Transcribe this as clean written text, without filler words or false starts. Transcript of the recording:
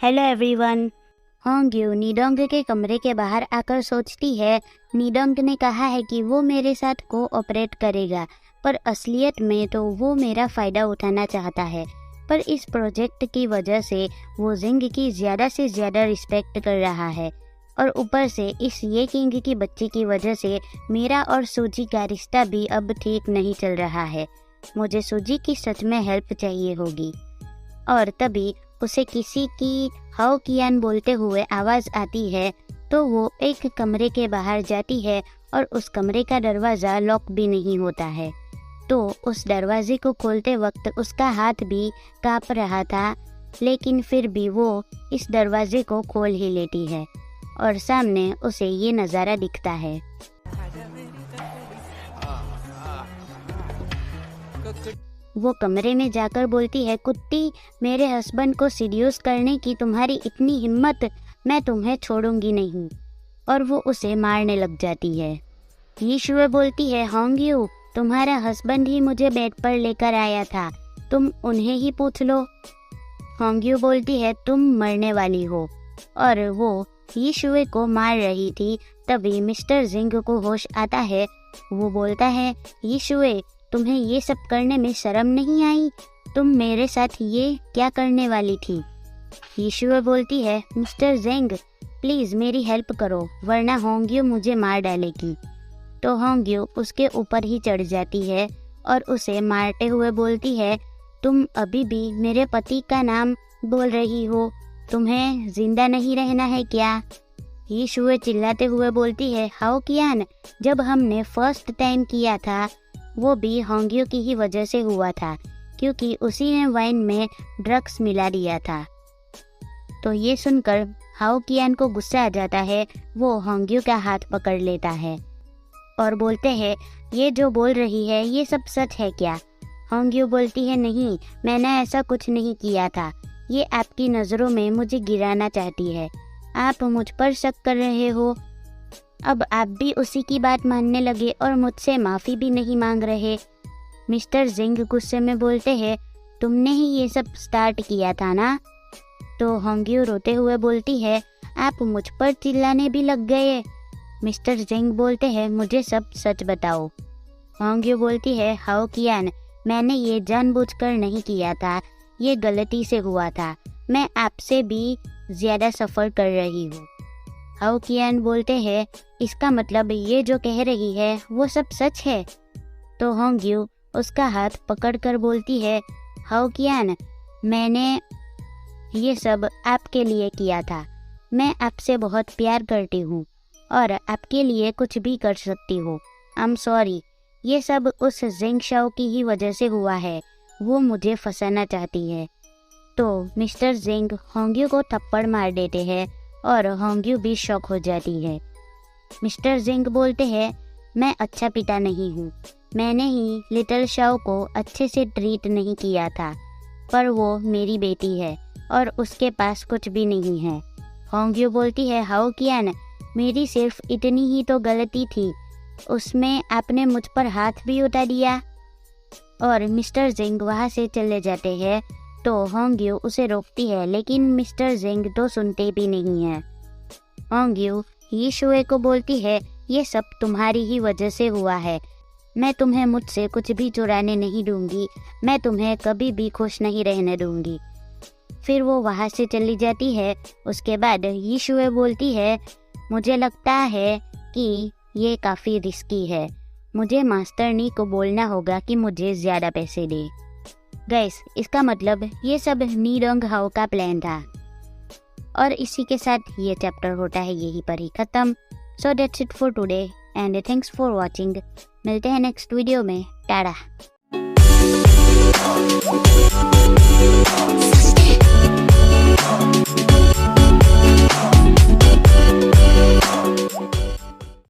Hello everyone. होंग्यू निडोंग के कमरे के बाहर आकर सोचती है, निडोंग ने कहा है कि वो मेरे साथ कोऑपरेट करेगा, पर असलियत में तो वो मेरा फ़ायदा उठाना चाहता है। पर इस प्रोजेक्ट की वजह से वो जिंग की ज़्यादा से ज़्यादा रिस्पेक्ट कर रहा है, और ऊपर से इस ये किंग की बच्ची की वजह से मेरा और सूजी का रिश्ता भी अब ठीक नहीं चल रहा है। मुझे सूजी की सच में हेल्प चाहिए होगी। और तभी उसे किसी की हाओ कियान बोलते हुए आवाज़ आती है, तो वो एक कमरे के बाहर जाती है और उस कमरे का दरवाज़ा लॉक भी नहीं होता है। तो उस दरवाजे को खोलते वक्त उसका हाथ भी काँप रहा था, लेकिन फिर भी वो इस दरवाजे को खोल ही लेती है और सामने उसे ये नज़ारा दिखता है। वो कमरे में जाकर बोलती है, कुत्ती, मेरे हस्बैंड को सीड्यूस करने की तुम्हारी इतनी हिम्मत, मैं तुम्हें छोड़ूंगी नहीं। और वो उसे मारने लग जाती है। यीशुए बोलती है, होंग्यू, तुम्हारा हस्बैंड ही मुझे बेड पर लेकर आया था, तुम उन्हें ही पूछ लो। होंग्यू बोलती है, तुम मरने वाली हो। और वो यीशुए को मार रही थी। तभी मिस्टर जिंग को होश आता है। वो बोलता है, यीशुए, तुम्हें ये सब करने में शर्म नहीं आई? तुम मेरे साथ ये क्या करने वाली थी? यीशुए बोलती है, मिस्टर जिंग, प्लीज़ मेरी हेल्प करो, वरना होंग्यू मुझे मार डालेगी। तो होंग्यू उसके ऊपर ही चढ़ जाती है और उसे मारते हुए बोलती है, तुम अभी भी मेरे पति का नाम बोल रही हो, तुम्हें जिंदा नहीं रहना है क्या? यीशुए चिल्लाते हुए बोलती है, हाओ कियान, जब हमने फर्स्ट टाइम किया था वो भी होंग्यू की ही वजह से हुआ था, क्योंकि उसी ने वाइन में ड्रग्स मिला दिया था। तो ये सुनकर हाओ कियान को गुस्सा आ जाता है। वो होंग्यू का हाथ पकड़ लेता है और बोलते हैं, ये जो बोल रही है ये सब सच है क्या? होंग्यू बोलती है, नहीं, मैंने ऐसा कुछ नहीं किया था, ये आपकी नज़रों में मुझे गिराना चाहती है, आप मुझ पर शक कर रहे हो। अब आप भी उसी की बात मानने लगे और मुझसे माफ़ी भी नहीं मांग रहे। मिस्टर जिंग गुस्से में बोलते हैं, तुमने ही ये सब स्टार्ट किया था ना? तो होंग्यू रोते हुए बोलती है, आप मुझ पर चिल्लाने भी लग गए। मिस्टर जिंग बोलते हैं, मुझे सब सच बताओ। होंग्यू बोलती है, हाओ कियान, मैंने ये जानबूझकर नहीं किया था, ये गलती से हुआ था, मैं आपसे भी ज़्यादा सफ़र कर रही हूँ। हाओ कियान बोलते हैं, इसका मतलब ये जो कह रही है वो सब सच है? तो होंग्यू उसका हाथ पकड़कर बोलती है, हाओ कियान, मैंने ये सब आपके लिए किया था, मैं आपसे बहुत प्यार करती हूँ और आपके लिए कुछ भी कर सकती हूँ। आई एम सॉरी, ये सब उस जिंग शाओ की ही वजह से हुआ है, वो मुझे फंसाना चाहती है। तो मिस्टर जिंग होंग्यू को थप्पड़ मार देते हैं और होंग्यू भी शॉक हो जाती है। मिस्टर जिंग बोलते हैं, मैं अच्छा पिता नहीं हूँ, मैंने ही लिटिल शाओ को अच्छे से ट्रीट नहीं किया था, पर वो मेरी बेटी है और उसके पास कुछ भी नहीं है। होंग्यू बोलती है, हाओ कियान, मेरी सिर्फ इतनी ही तो गलती थी, उसमें आपने मुझ पर हाथ भी उठा दिया। और मिस्टर जिंग वहाँ से चले जाते हैं। तो होंग्यू उसे रोकती है, लेकिन मिस्टर जिंग तो सुनते भी नहीं है। होंग्यू यीशुए को बोलती है, ये सब तुम्हारी ही वजह से हुआ है, मैं तुम्हें मुझसे कुछ भी चुराने नहीं दूंगी, मैं तुम्हें कभी भी खुश नहीं रहने दूंगी। फिर वो वहाँ से चली जाती है। उसके बाद यीशुए बोलती है, मुझे लगता है कि ये काफ़ी रिस्की है, मुझे मास्टरनी को बोलना होगा कि मुझे ज़्यादा पैसे दे। गाइस, इसका मतलब ये सब निडोंग हाओ का प्लान था। और इसी के साथ ये चैप्टर होता है यहीं पर ही ख़त्म। So that's it for today and thanks for watching. मिलते हैं नेक्स्ट वीडियो में। टाटा।